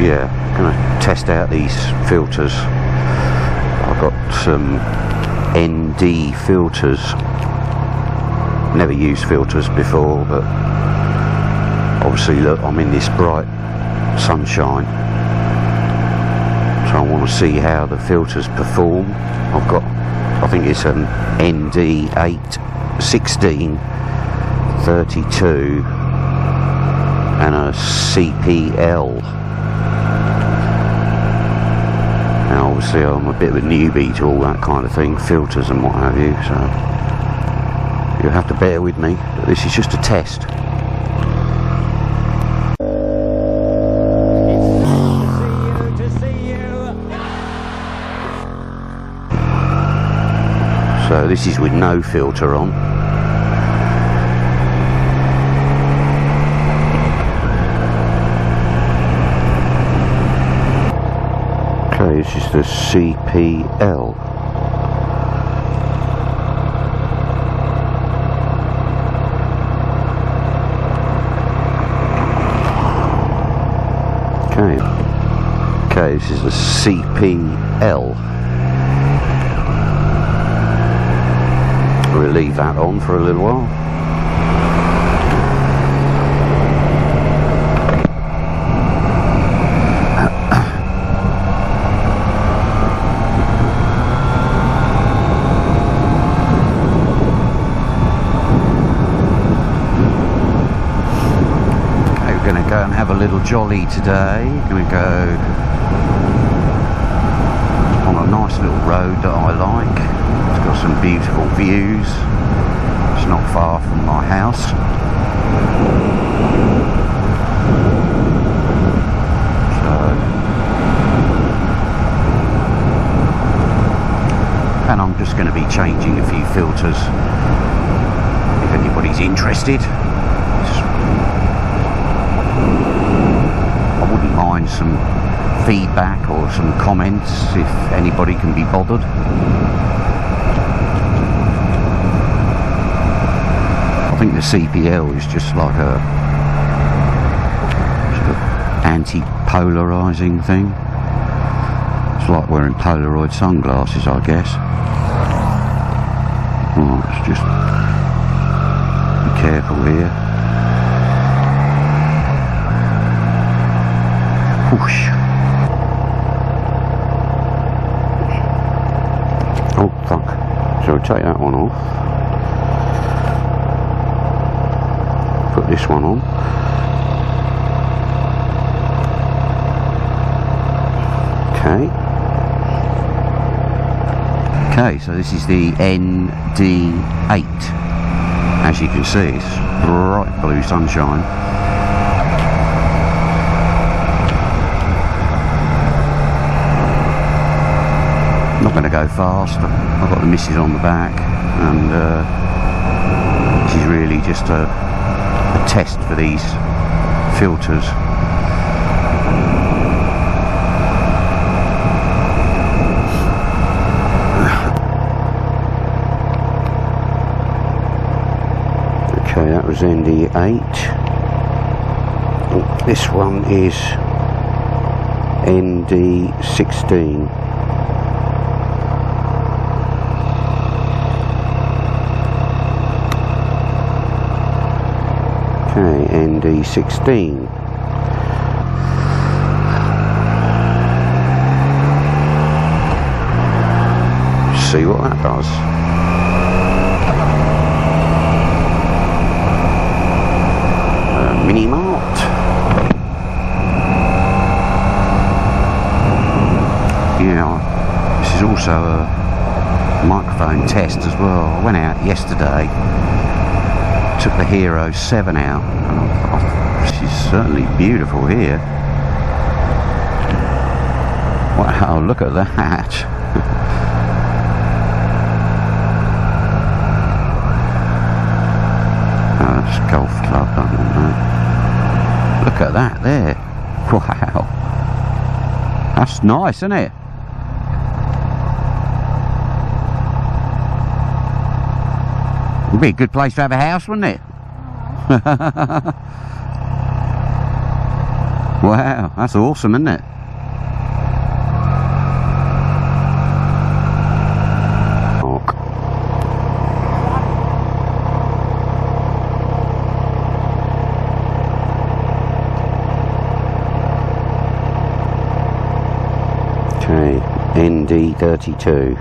yeah, gonna test out these filters. I've got some ND filters. Never used filters before, but obviously look, I'm in this bright sunshine, so I want to see how the filters perform. I've got, I think it's an ND16 32 and a CPL. Now obviously I'm a bit of a newbie to all that kind of thing, filters and what have you, so you'll have to bear with me, but this is just a test. So this is with no filter on. Okay, this is the CPL. Okay, this is the CPL. We'll leave that on for a little while. Okay, we're going to go and have a little jolly today. We're going to go on a nice little road that I like. It's got some beautiful views. It's not far from my house. And I'm just going to be changing a few filters if anybody's interested. I wouldn't mind some feedback or some comments if anybody can be bothered. I think the CPL is just like a sort of anti-polarizing thing. It's like wearing Polaroid sunglasses, I guess. Oh, let's just be careful here. Whoosh. Oh, fuck. So we'll take that one off. Put this one on. Okay. Okay, so this is the ND8. As you can see, it's bright blue sunshine. Not going to go fast. I've got the missus on the back, and this is really just a test for these filters. Okay, that was ND8. This one is ND16. Okay, ND16. See what that does. Mini Mart. Yeah, this is also a microphone test as well. I went out yesterday, took the Hero 7 out, and I thought, this is certainly beautiful here. Wow, look at that. Oh, it's a golf club, I don't know. Look at that there. Wow. That's nice, isn't it? It'd be a good place to have a house, wouldn't it? Wow, that's awesome, isn't it? Okay, ND32.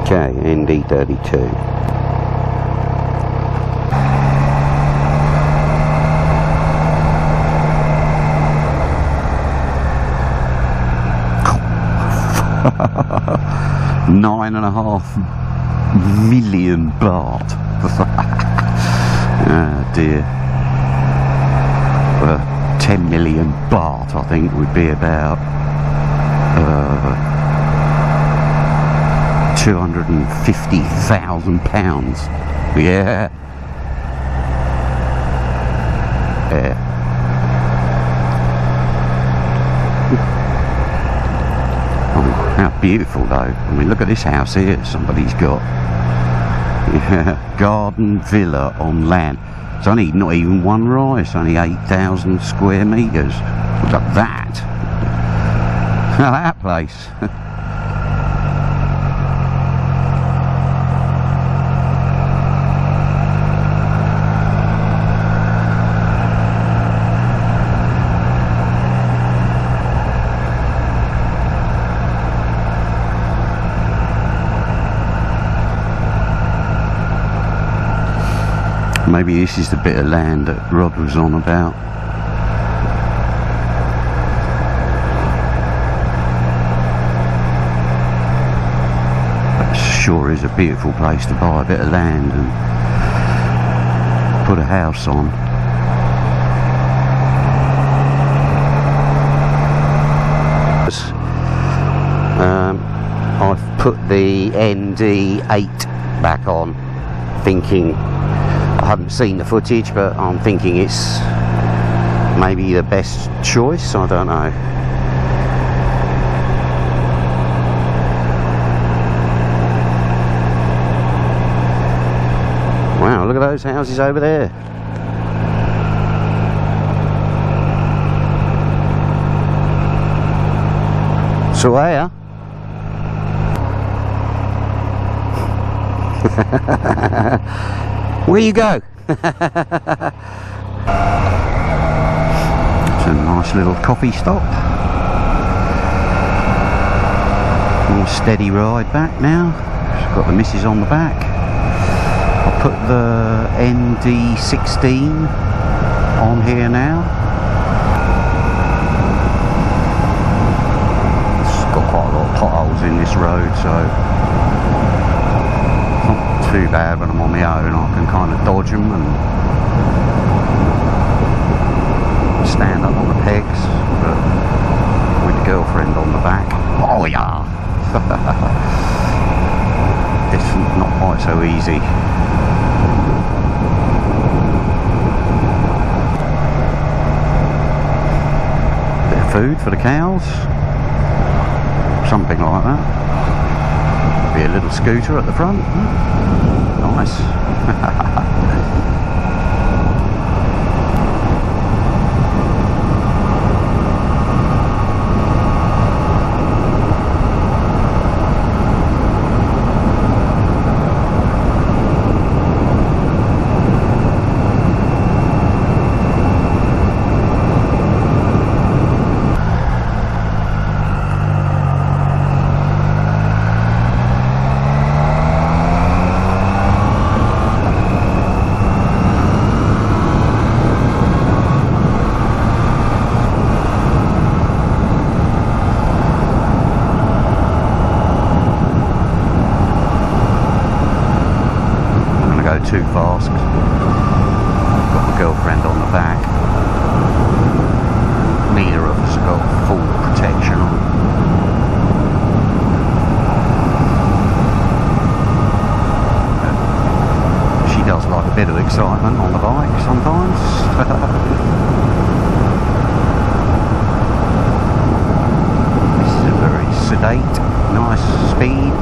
Okay, ND32. $9.5 million baht. Oh dear. 10 million baht I think would be about 250,000 pounds. Yeah. Yeah. Oh, how beautiful though. I mean, look at this house here somebody's got. Yeah. Garden villa on land. It's only not even one rise, it's only 8,000 square metres. Look at that. Look at that place. Maybe this is the bit of land that Rod was on about. That sure is a beautiful place to buy a bit of land and put a house on. I've put the ND8 back on, thinking, I haven't seen the footage, but I'm thinking it's maybe the best choice. I don't know. Wow, look at those houses over there. So here. Where you go? It's a nice little coffee stop. More steady ride back now. Just got the missus on the back. I'll put the ND16 on here now. It's got quite a lot of potholes in this road, so too bad when I'm on my own. I can kind of dodge them and stand up on the pegs, but with the girlfriend on the back, oh yeah. It's not quite so easy. Bit of food for the cows, something like that. Be a little scooter at the front. Nice. Too fast. Got my girlfriend on the back. Neither of us have got full protection on. She does like a bit of excitement on the bike sometimes. This is a very sedate, nice speed.